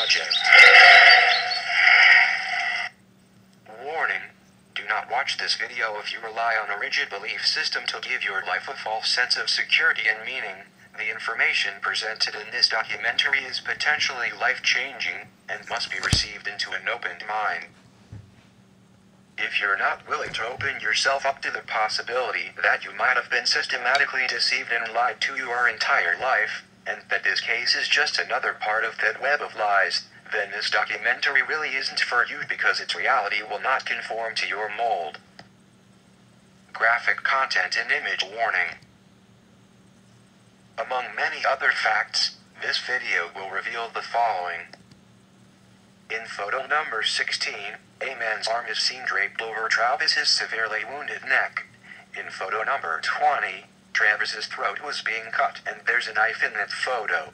project. Warning. Do not watch this video if you rely on a rigid belief system to give your life a false sense of security and meaning. The information presented in this documentary is potentially life-changing, and must be received into an open mind. If you're not willing to open yourself up to the possibility that you might have been systematically deceived and lied to your entire life, and that this case is just another part of that web of lies, then this documentary really isn't for you, because its reality will not conform to your mold. Graphic content and image warning. Among many other facts, this video will reveal the following. In photo number 16, a man's arm is seen draped over Travis's severely wounded neck. In photo number 20, Travis's throat was being cut and there's a knife in that photo.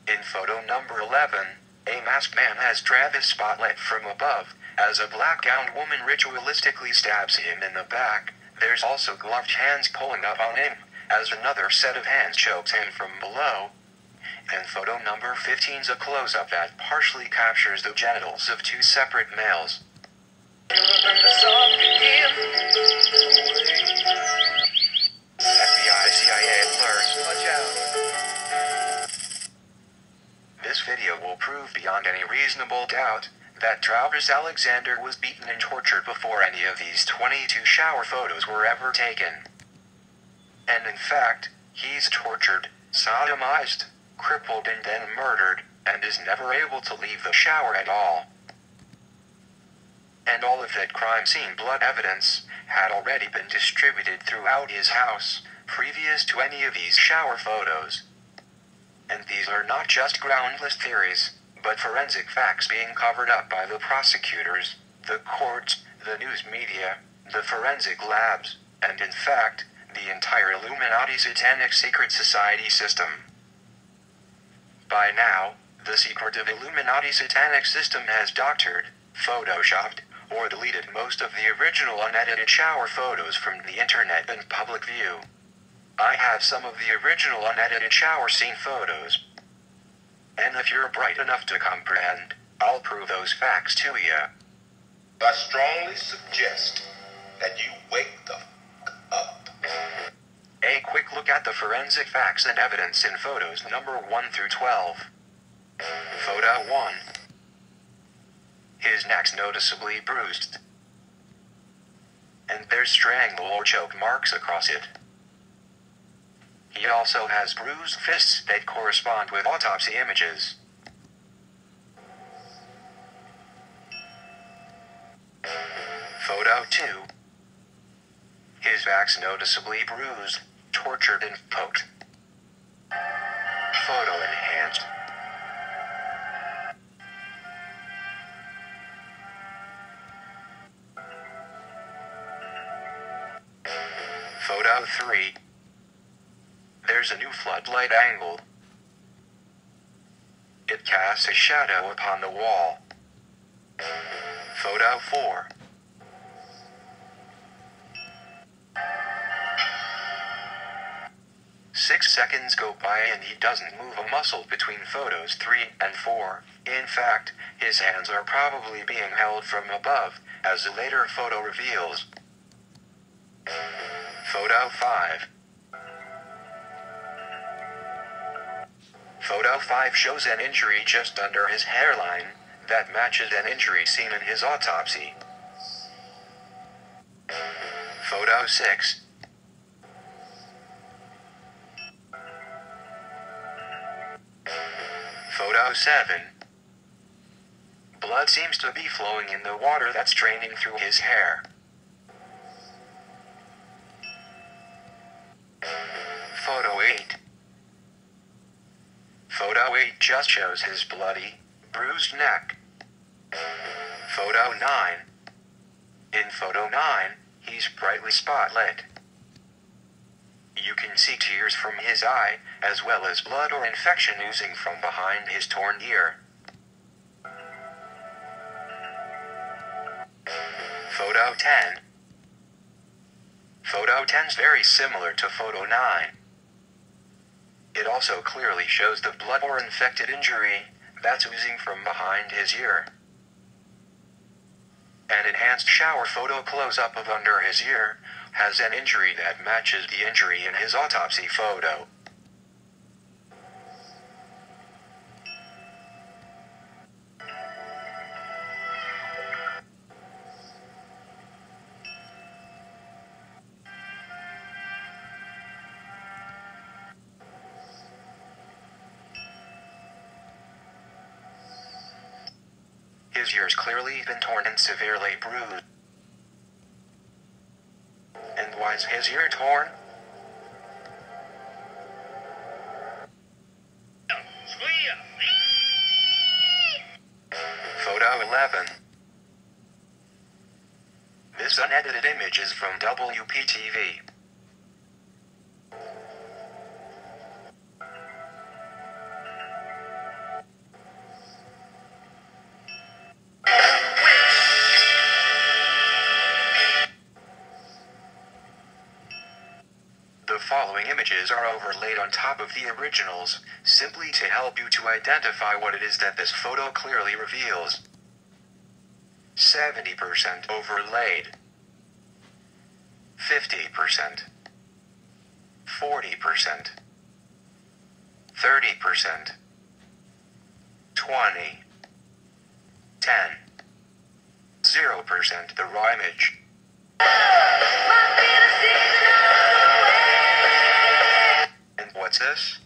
In photo number 11, a masked man has Travis spotlight from above, as a black-gowned woman ritualistically stabs him in the back. There's also gloved hands pulling up on him, as another set of hands chokes him from below. And photo number 15's a close-up that partially captures the genitals of two separate males. FBI, CIA alert, watch out. This video will prove beyond any reasonable doubt that Travis Alexander was beaten and tortured before any of these 22 shower photos were ever taken. And in fact, he's tortured, sodomized, crippled and then murdered, and is never able to leave the shower at all. And all of that crime scene blood evidence had already been distributed throughout his house, previous to any of these shower photos. And these are not just groundless theories, but forensic facts being covered up by the prosecutors, the courts, the news media, the forensic labs, and in fact, the entire Illuminati Satanic Secret Society system. By now, the secretive Illuminati Satanic system has doctored, photoshopped, or deleted most of the original unedited shower photos from the internet and public view. I have some of the original unedited shower scene photos. And if you're bright enough to comprehend, I'll prove those facts to you. I strongly suggest that you wake the f*** up. A quick look at the forensic facts and evidence in photos number 1 through 12. Photo 1. His neck's noticeably bruised, and there's strangle or choke marks across it. He also has bruised fists that correspond with autopsy images. Photo 2. His back's noticeably bruised, tortured and poked. Photo enhanced. Photo 3. There's a new floodlight angle. It casts a shadow upon the wall. Photo 4. Six seconds go by and he doesn't move a muscle between photos 3 and 4. In fact, his hands are probably being held from above, as the later photo reveals. Photo 5. Photo 5 shows an injury just under his hairline that matches an injury seen in his autopsy. Photo 6. Photo 7. Blood seems to be flowing in the water that's draining through his hair. Photo 8. Photo 8 just shows his bloody, bruised neck. Photo 9. In photo 9, he's brightly spotlit. You can see tears from his eye, as well as blood or infection oozing from behind his torn ear. Photo 10. Photo 10's very similar to photo 9. It also clearly shows the blood or infected injury, that's oozing from behind his ear. An enhanced shower photo close-up of under his ear has an injury that matches the injury in his autopsy photo. His ear's clearly been torn and severely bruised. And why's his ear torn? Photo 11. This unedited image is from WPTV. The following images are overlaid on top of the originals, simply to help you to identify what it is that this photo clearly reveals. 70% overlaid. 50%. 40%. 30%. 20. 10. 0% the raw image. What's this?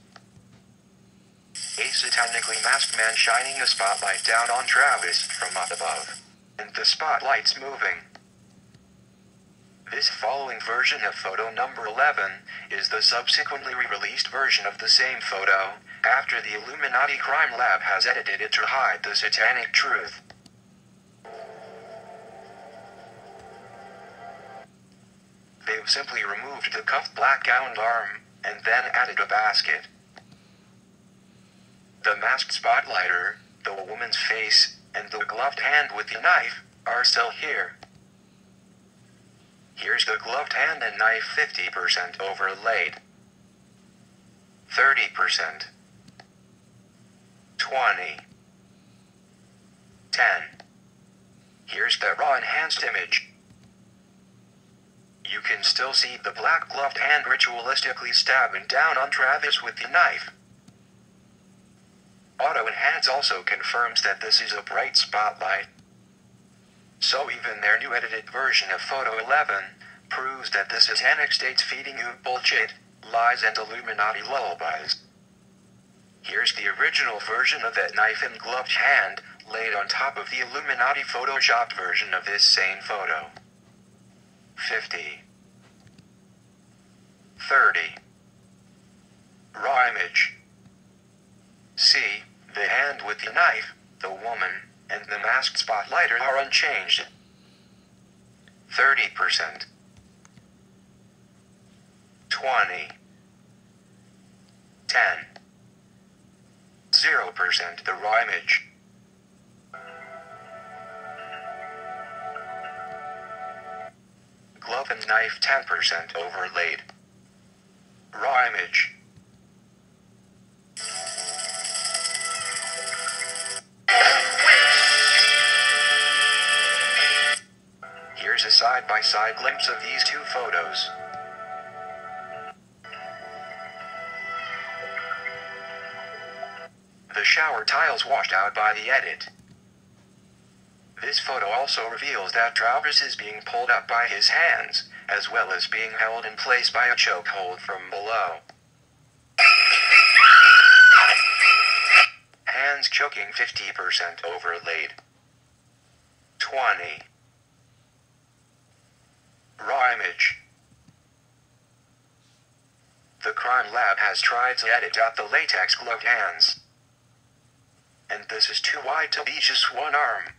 A satanically masked man shining a spotlight down on Travis from up above. And the spotlight's moving. This following version of photo number 11 is the subsequently re-released version of the same photo, after the Illuminati crime lab has edited it to hide the satanic truth. They've simply removed the cuffed black-gowned arm, and then added a basket. The masked spotlighter, the woman's face, and the gloved hand with the knife are still here. Here's the gloved hand and knife 50% overlaid. 30%. 20. 10. Here's the raw enhanced image. You can still see the black gloved hand ritualistically stabbing down on Travis with the knife. Auto Enhance also confirms that this is a bright spotlight. So even their new edited version of photo 11 proves that the satanic state's feeding you bullshit, lies and Illuminati lullabies. Here's the original version of that knife and gloved hand, laid on top of the Illuminati photoshopped version of this same photo. 50. 30. Raw image. See, the hand with the knife, the woman, and the masked spotlighter are unchanged. 30%. 20. 10. 0% the raw image. Glove and knife 10% overlaid. Raw image. Here's a side-by-side glimpse of these two photos. The shower tiles washed out by the edit. This photo also reveals that Travis is being pulled up by his hands, as well as being held in place by a chokehold from below. Hands choking 50% overlaid. 20. Raw image. The crime lab has tried to edit out the latex gloved hands. And this is too wide to be just one arm.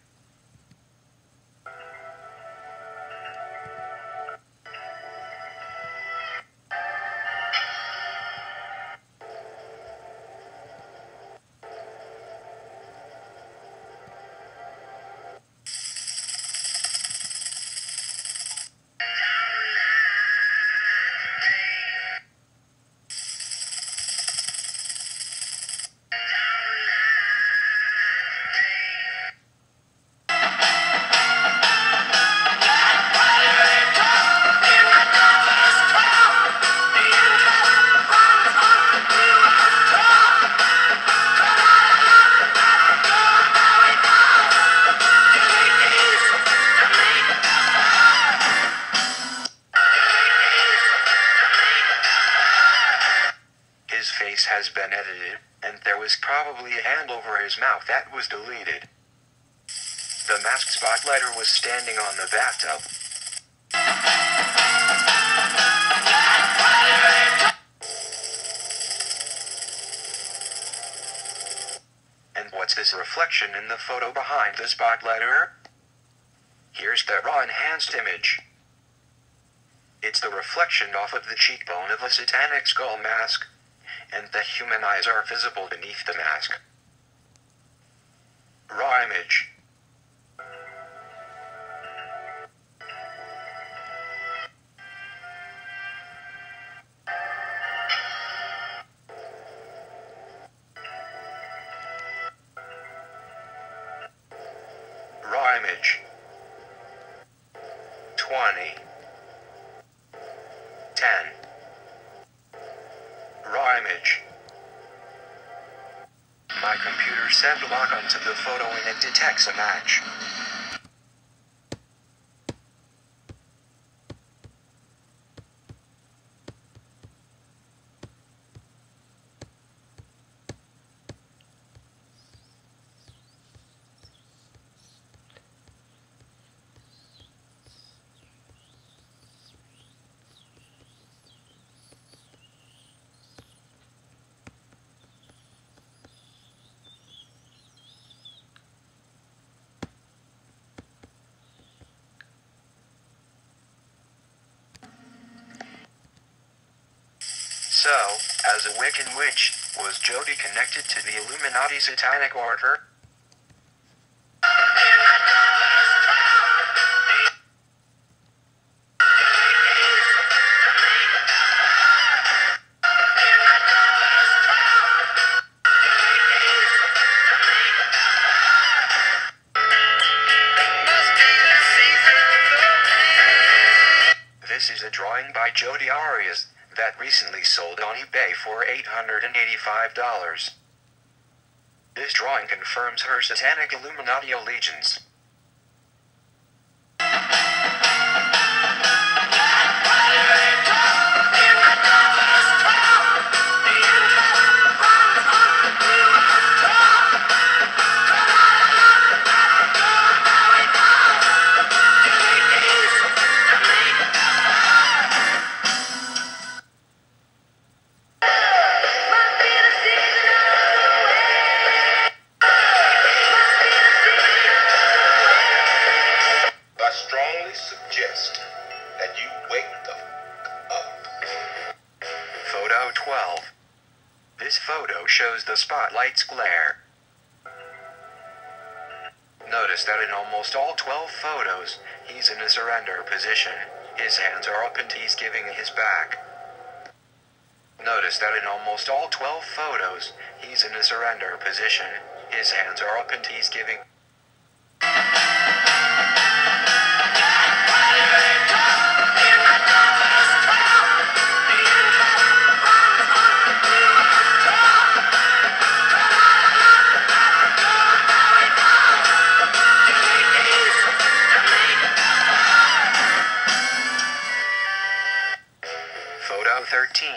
been edited, and there was probably a hand over his mouth that was deleted. The masked spotlighter was standing on the bathtub. And what's this reflection in the photo behind the spotlighter? Here's the raw enhanced image. It's the reflection off of the cheekbone of a satanic skull mask, and the human eyes are visible beneath the mask. Raw image. Raw image. 20. 10. Raw image. My computer said lock onto the photo and it detects a match. So, as a Wiccan witch, was Jody connected to the Illuminati Satanic Order? This is a drawing by Jody Arias that recently sold on eBay for $885. This drawing confirms her satanic Illuminati allegiance. Suggest that you wake the up. Photo 12. This photo shows the spotlight's glare. Notice that in almost all 12 photos, he's in a surrender position. His hands are up and he's giving his back. Notice that in almost all 12 photos, he's in a surrender position. His hands are up and he's giving. Photo 13.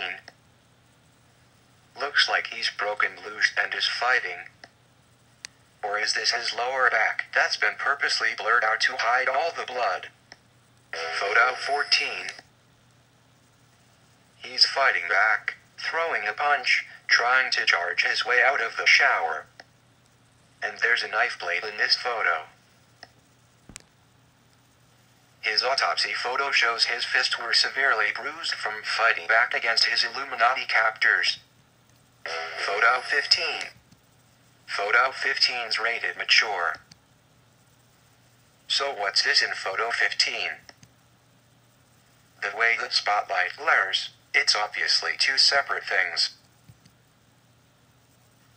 Looks like he's broken loose and is fighting. Or is this his lower back that's been purposely blurred out to hide all the blood? Photo 14. He's fighting back, throwing a punch, trying to charge his way out of the shower. And there's a knife blade in this photo. His autopsy photo shows his fists were severely bruised from fighting back against his Illuminati captors. Photo 15. Photo 15's rated mature. So what's this in photo 15? The way the spotlight glares, it's obviously two separate things.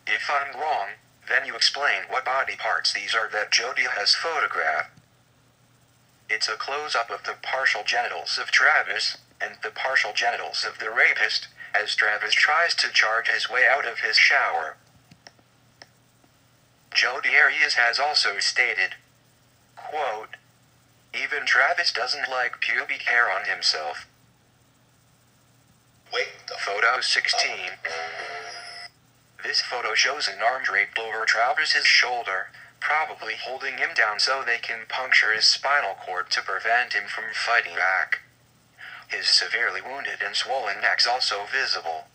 If I'm wrong, then you explain what body parts these are that Jody has photographed. It's a close-up of the partial genitals of Travis, and the partial genitals of the rapist, as Travis tries to charge his way out of his shower. Jody Arias has also stated, quote, "Even Travis doesn't like pubic hair on himself." Wake the Photo 16. This photo shows an arm draped over Travis's shoulder, probably holding him down so they can puncture his spinal cord to prevent him from fighting back. His severely wounded and swollen neck's also visible.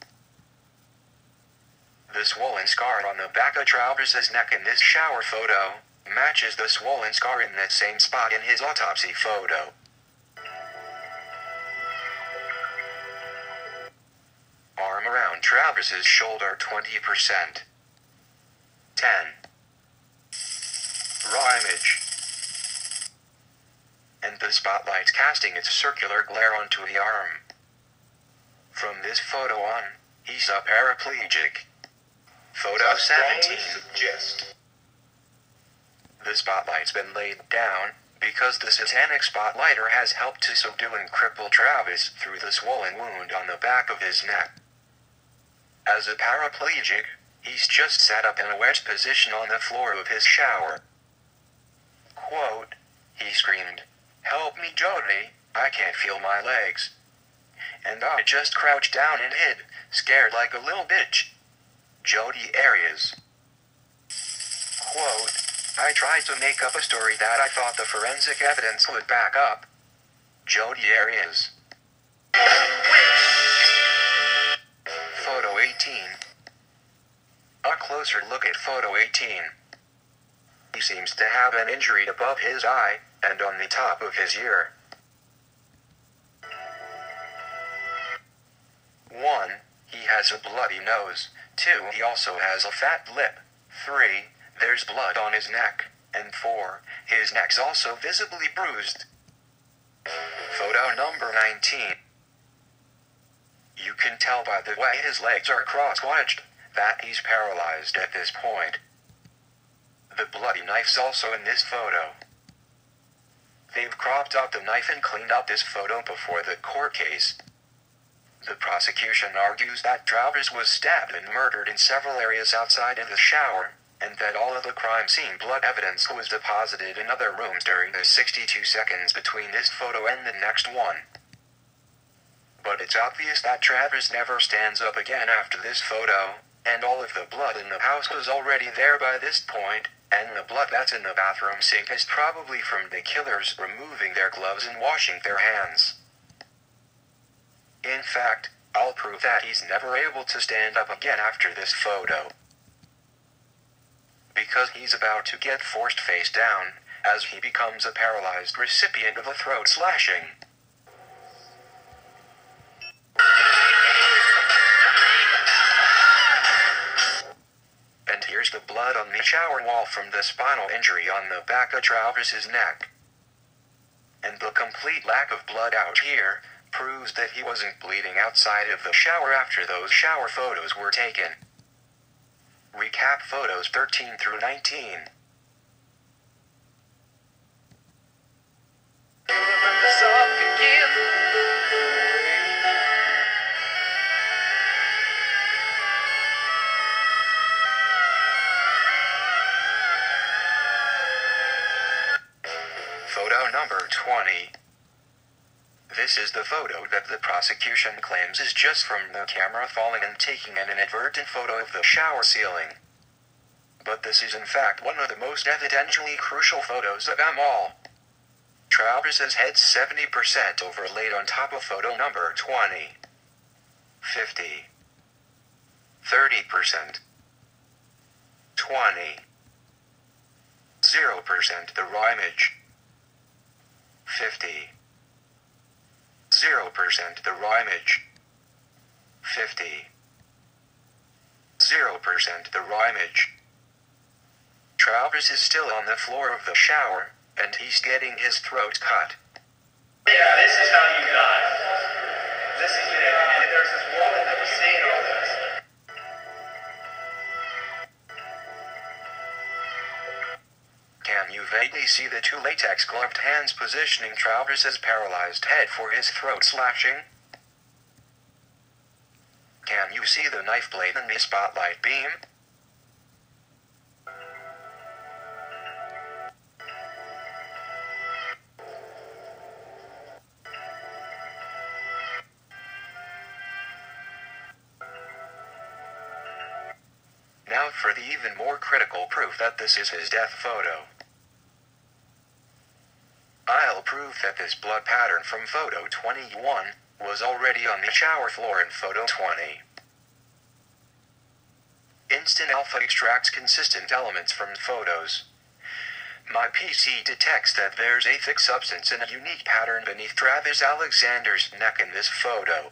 The swollen scar on the back of Travis's neck in this shower photo matches the swollen scar in that same spot in his autopsy photo. Arm around Travis's shoulder 20%. 10. Raw image. And the spotlight's casting its circular glare onto the arm. From this photo on, he's a paraplegic. Photo 17. Suggest. The spotlight's been laid down because the satanic spotlighter has helped to subdue and cripple Travis through the swollen wound on the back of his neck. As a paraplegic, he's just sat up in a wedge position on the floor of his shower. Quote, he screamed, "Help me, Jody, I can't feel my legs." And I just crouched down and hid, scared like a little bitch. Jody Arias. Quote, I tried to make up a story that I thought the forensic evidence would back up. Jody Arias. Photo 18. A closer look at photo 18. He seems to have an injury above his eye and on the top of his ear. 1. He has a bloody nose. 2. He also has a fat lip. 3. There's blood on his neck. And 4. His neck's also visibly bruised. Photo number 19. You can tell by the way his legs are cross-wedged that he's paralyzed at this point. The bloody knife's also in this photo. They've cropped out the knife and cleaned up this photo before the court case. The prosecution argues that Travis was stabbed and murdered in several areas outside of the shower, and that all of the crime scene blood evidence was deposited in other rooms during the 62 seconds between this photo and the next one. But it's obvious that Travis never stands up again after this photo, and all of the blood in the house was already there by this point, and the blood that's in the bathroom sink is probably from the killers removing their gloves and washing their hands. In fact, I'll prove that he's never able to stand up again after this photo. Because he's about to get forced face down, as he becomes a paralyzed recipient of a throat slashing. And here's the blood on the shower wall from the spinal injury on the back of Travis's neck. And the complete lack of blood out here proves that he wasn't bleeding outside of the shower after those shower photos were taken. Recap photos 13 through 19. Photo number 20. This is the photo that the prosecution claims is just from the camera falling and taking an inadvertent photo of the shower ceiling. But this is in fact one of the most evidentially crucial photos of them all. Travis's head's 70% overlaid on top of photo number 20. 50. 30%. 20. 0% the raw image. 50. 0% the raw image. 50. 0% the raw image. Travis is still on the floor of the shower, and he's getting his throat cut. Yeah, this is how you die. This is it. And there's this woman that was seeing all this. Can you vaguely see the two latex-gloved hands positioning Travis's paralyzed head for his throat slashing? Can you see the knife blade in the spotlight beam? Now for the even more critical proof that this is his death photo. I'll prove that this blood pattern from photo 21 was already on the shower floor in photo 20. Instant Alpha extracts consistent elements from photos. My PC detects that there's a thick substance and a unique pattern beneath Travis Alexander's neck in this photo.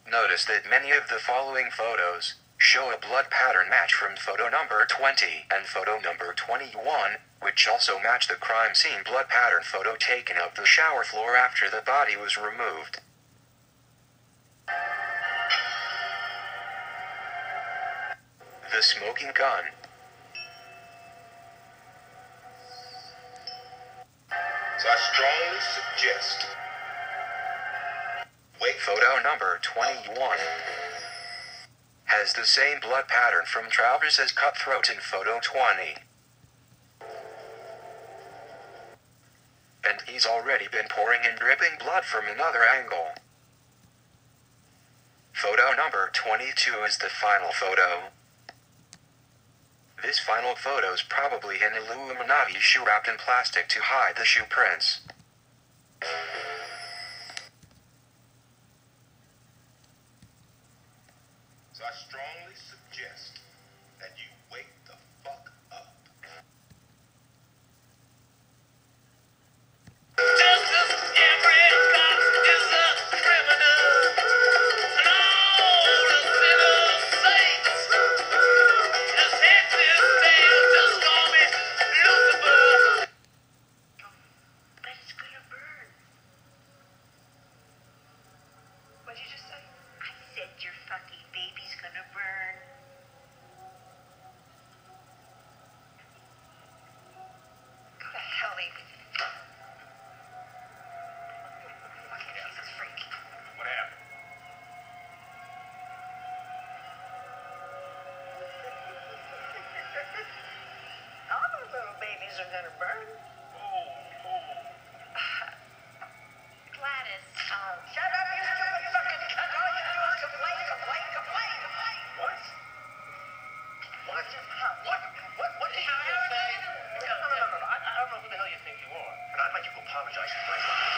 Notice that many of the following photos show a blood pattern match from photo number 20 and photo number 21, which also match the crime scene blood pattern photo taken of the shower floor after the body was removed. The smoking gun. So I strongly suggest Photo number 21 has the same blood pattern from Travis's cutthroat in photo 20. And he's already been pouring and dripping blood from another angle. Photo number 22 is the final photo. This final photo's probably an Illuminati shoe wrapped in plastic to hide the shoe prints. So I strongly suggest that you wake the fuck up. Justice, every cop is a criminal, and all the sinners saints. Just head this tale, just call me Lucifer. But it's gonna burn. What'd you just say? I said your fucking baby's gonna burn. Go to hell, Amy. Fucking Jesus freak. What happened? All those little babies are gonna burn. Gladys, shut up, you stupid fucking cunt. All you do is complain, complain, complain, complain. What? What? What did you just say? No. I don't know who the hell you think you are, but I'd like you to apologize to my wife.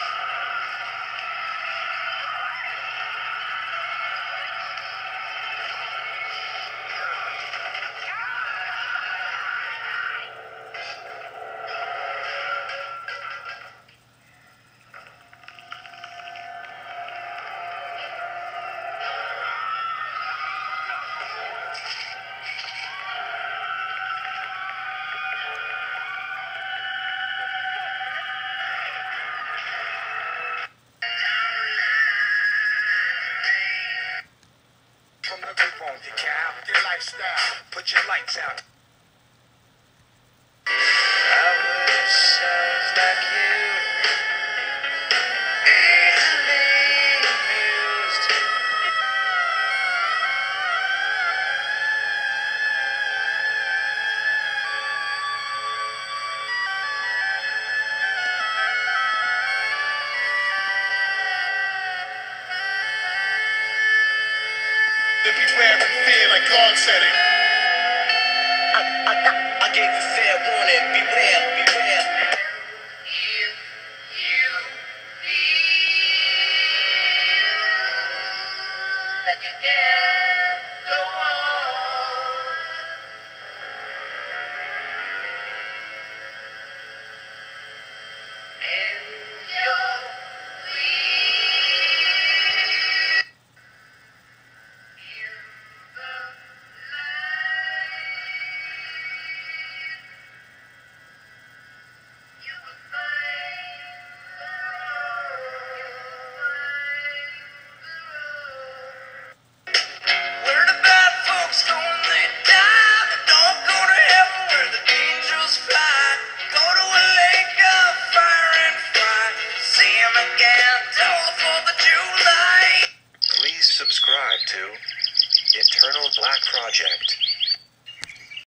From the group on your cow, your lifestyle, put your lights out. I wish I was like you, easily amused. To beware and fear like God said it. I gave you fair warning, beware, beware. If you feel that you can't go on, and you're weak, hear the light. You will find the road. You will find the road. project.